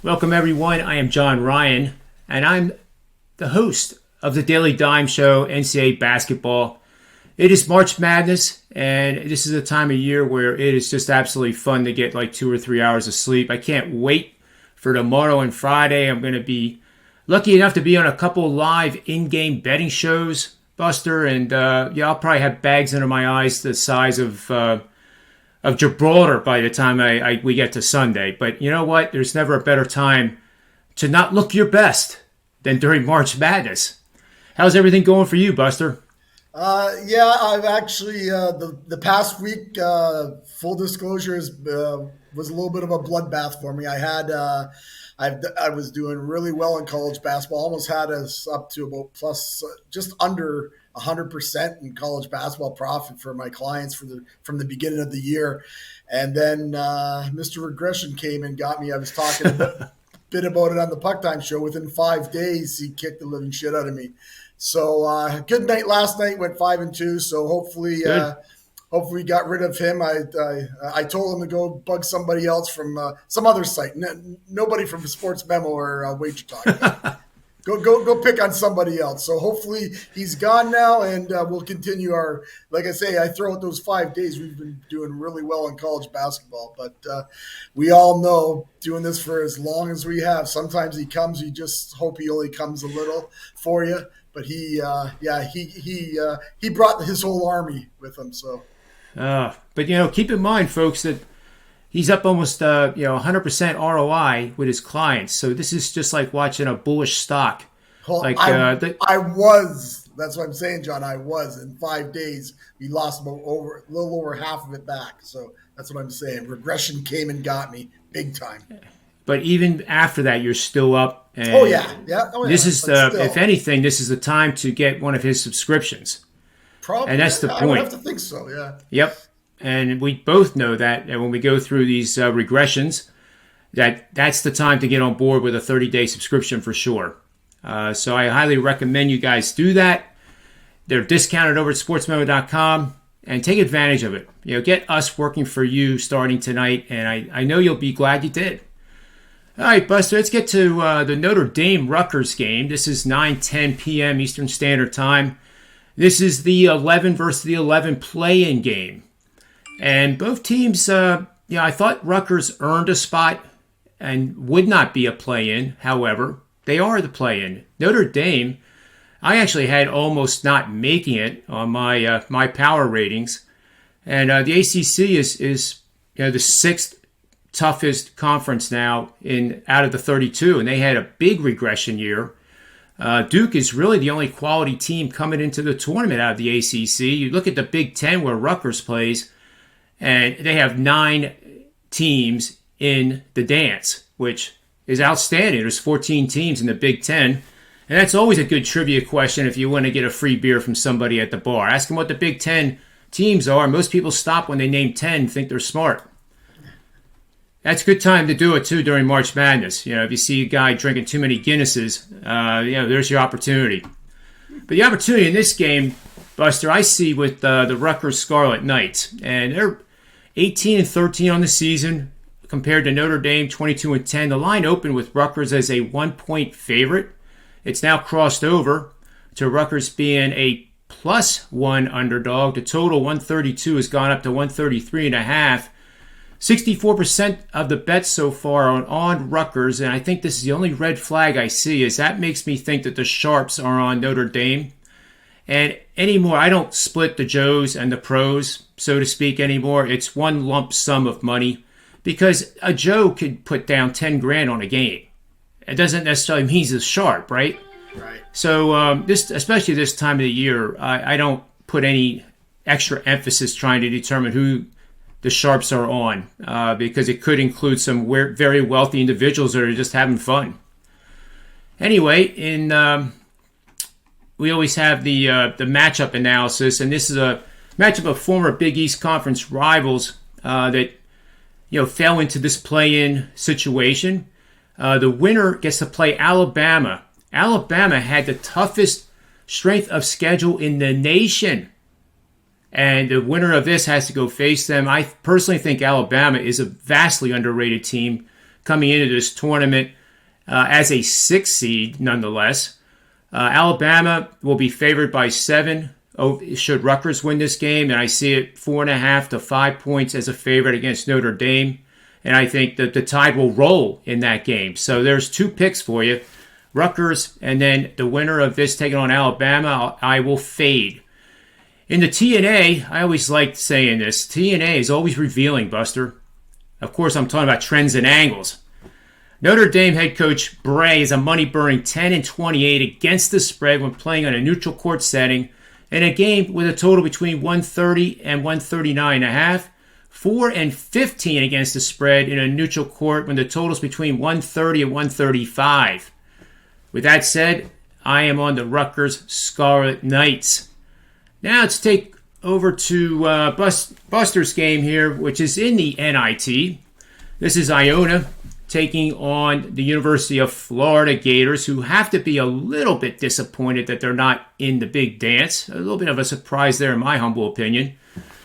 Welcome, everyone. I am John Ryan, and I'm the host of the Daily Dime Show, NCAA Basketball. It is March Madness, and this is a time of year where it is just absolutely fun to get like 2 or 3 hours of sleep. I can't wait for tomorrow and Friday. I'm going to be lucky enough to be on a couple live in-game betting shows, Buster, and I'll probably have bags under my eyes the size of Gibraltar by the time we get to Sunday. But you know what? There's never a better time to not look your best than during March Madness. How's everything going for you, Buster? I've actually the past week, full disclosure, was a little bit of a bloodbath for me. I was doing really well in college basketball. Almost had us up to about plus just under 100% in college basketball profit for my clients from the beginning of the year. And then Mr. Regression came and got me. I was talking a bit about it on the Puck Time show. Within 5 days, he kicked the living shit out of me. So good night last night, went 5-2. So hopefully we got rid of him. I told him to go bug somebody else from some other site. Nobody from Sports Memo or Wager Talk. Go pick on somebody else. So hopefully he's gone now, and we'll continue our. Like I say, I throw out those 5 days. We've been doing really well in college basketball, but we all know doing this for as long as we have. Sometimes he comes. You just hope he only comes a little for you. But he brought his whole army with him. So. But keep in mind, folks, that he's up almost 100% ROI with his clients. So this is just like watching a bullish stock. Well, I was. That's what I'm saying, John. I was. In 5 days, we lost a little over half of it back. So that's what I'm saying. Regression came and got me big time. But even after that, you're still up. And This is if anything, this is the time to get one of his subscriptions. Probably, and that's the point. I would have to think so. Yeah. Yep. And we both know that, and when we go through these regressions, that's the time to get on board with a 30-day subscription for sure. So I highly recommend you guys do that. They're discounted over at SportsMemo.com, and take advantage of it. Get us working for you starting tonight, and I know you'll be glad you did. All right, Buster, let's get to the Notre Dame Rutgers game. This is 9:10 p.m. Eastern Standard Time. This is the 11 versus the 11 play-in game. And both teams, I thought Rutgers earned a spot and would not be a play-in. However, they are the play-in. Notre Dame, I actually had almost not making it on my power ratings. And the ACC is the sixth toughest conference now out of the 32, and they had a big regression year. Duke is really the only quality team coming into the tournament out of the ACC. You look at the Big Ten where Rutgers plays, and they have 9 teams in the dance, which is outstanding. There's 14 teams in the Big Ten, and that's always a good trivia question if you want to get a free beer from somebody at the bar. Ask them what the Big Ten teams are. Most people stop when they name 10 and think they're smart. That's a good time to do it, too, during March Madness. If you see a guy drinking too many Guinnesses, there's your opportunity. But the opportunity in this game, Buster, I see with the Rutgers Scarlet Knights. And they're 18-13 on the season compared to Notre Dame, 22-10. The line opened with Rutgers as a 1-point favorite. It's now crossed over to Rutgers being a +1 underdog. The total 132 has gone up to 133.5. 64% of the bets so far are on Rutgers, and I think this is the only red flag I see, is that makes me think that the sharps are on Notre Dame. And anymore, I don't split the Joes and the pros, so to speak, anymore. It's one lump sum of money, because a Joe could put down 10 grand on a game. It doesn't necessarily mean he's a sharp, right? Right. So especially this time of the year, I don't put any extra emphasis trying to determine who the sharps are on, because it could include some very wealthy individuals that are just having fun. Anyway, we always have the matchup analysis, and this is a matchup of former Big East Conference rivals that fell into this play-in situation. The winner gets to play Alabama. Alabama had the toughest strength of schedule in the nation. And the winner of this has to go face them. I personally think Alabama is a vastly underrated team coming into this tournament as a 6 seed, nonetheless. Alabama will be favored by 7 should Rutgers win this game, and I see it 4.5 to 5 points as a favorite against Notre Dame. And I think that the Tide will roll in that game. So there's 2 picks for you. Rutgers, and then the winner of this taking on Alabama, I will fade. In the TNA, I always like saying this. TNA is always revealing, Buster. Of course, I'm talking about trends and angles. Notre Dame head coach Bray is a money-burning 10-28 against the spread when playing on a neutral court setting in a game with a total between 130 and 139.5. 4-15 against the spread in a neutral court when the total is between 130 and 135. With that said, I am on the Rutgers Scarlet Knights. Now let's take over to Buster's game here, which is in the NIT. This is Iona taking on the University of Florida Gators, who have to be a little bit disappointed that they're not in the big dance. A little bit of a surprise there, in my humble opinion.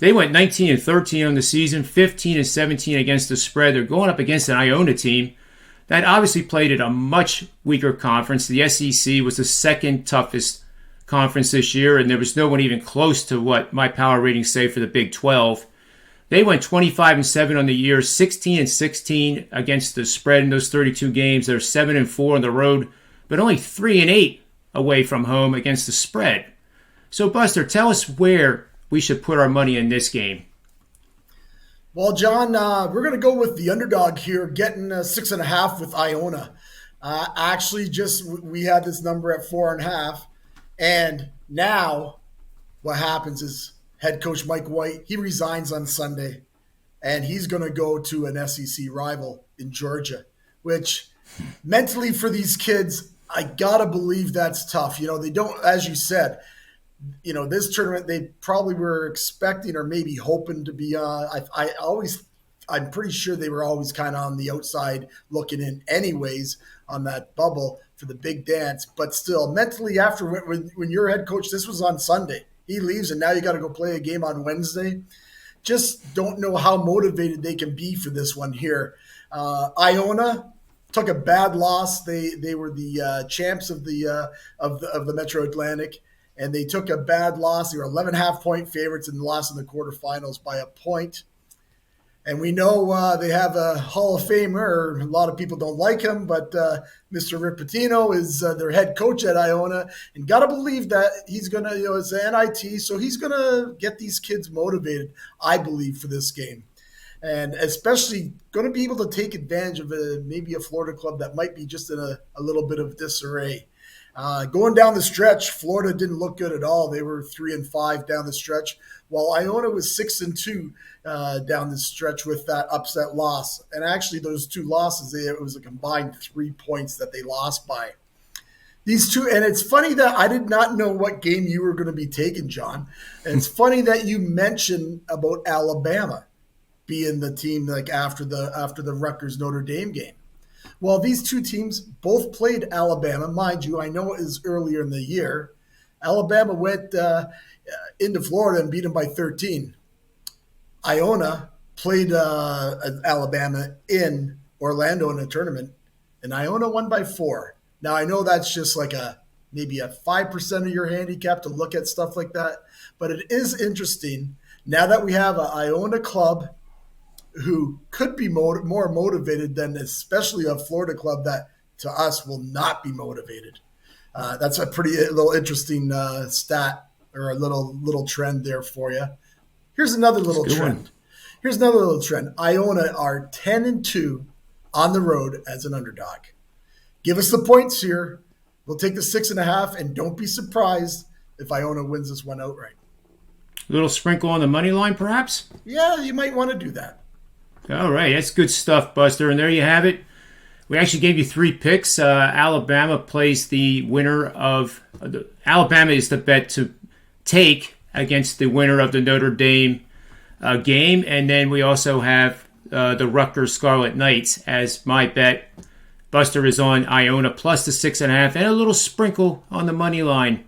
They went 19-13 on the season, 15-17 against the spread. They're going up against an Iona team that obviously played at a much weaker conference. The SEC was the second toughest conference this year, and there was no one even close to what my power ratings say for the Big 12. They went 25-7 on the year, 16-16 against the spread in those 32 games. They're 7-4 on the road, but only 3-8 away from home against the spread. So, Buster, tell us where we should put our money in this game. Well, John, we're going to go with the underdog here, getting 6.5 with Iona. Actually, we had this number at 4.5, and now what happens is head coach Mike White, he resigns on Sunday, and he's going to go to an SEC rival in Georgia, which mentally for these kids, I got to believe that's tough. They don't, as you said, this tournament they probably were expecting or maybe hoping to be I'm pretty sure they were always kind of on the outside looking in anyways on that bubble for the big dance. But still, mentally after when you're head coach, this was on Sunday. He leaves, and now you got to go play a game on Wednesday. Just don't know how motivated they can be for this one here. Iona took a bad loss. They were the champs of the Metro Atlantic, and they took a bad loss. They were 11.5-point favorites and lost in the quarterfinals by a point. And we know they have a Hall of Famer. A lot of people don't like him, but Mr. Rick Pitino is their head coach at Iona. And got to believe that he's going to, it's an NIT, so he's going to get these kids motivated, I believe, for this game. And especially going to be able to take advantage of maybe a Florida club that might be just in a little bit of disarray. Going down the stretch, Florida didn't look good at all. They were 3-5 down the stretch, while Iona was 6-2 down the stretch with that upset loss. And actually, those two losses, it was a combined 3 points that they lost by. These two, and it's funny that I did not know what game you were going to be taking, John. And it's funny that you mentioned about Alabama being the team like after the Rutgers Notre Dame game. Well, these two teams both played Alabama. Mind you, I know it was earlier in the year. Alabama went into Florida and beat them by 13. Iona played Alabama in Orlando in a tournament, and Iona won by 4. Now, I know that's just like maybe a 5% of your handicap to look at stuff like that, but it is interesting now that we have an Iona club who could be more motivated than especially a Florida club that to us will not be motivated. That's a little interesting stat or a little trend there for you. Here's another little trend. Iona are 10-2 on the road as an underdog. Give us the points here. We'll take the 6.5, and don't be surprised if Iona wins this one outright. A little sprinkle on the money line, perhaps? Yeah, you might want to do that. All right, that's good stuff, Buster. And there you have it. We actually gave you 3 picks. Alabama plays the winner of Alabama is the bet to take against the winner of the Notre Dame game, and then we also have the Rutgers Scarlet Knights as my bet. Buster is on Iona plus the 6.5 and a little sprinkle on the money line.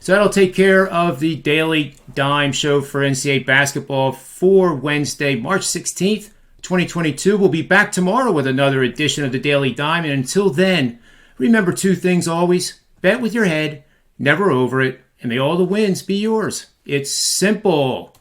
So that'll take care of the Daily Dime show for NCAA Basketball for Wednesday, March 16th. 2022 will be back tomorrow with another edition of the Daily Dime. And until then, remember 2 things always. Bet with your head, never over it, and may all the wins be yours. It's simple.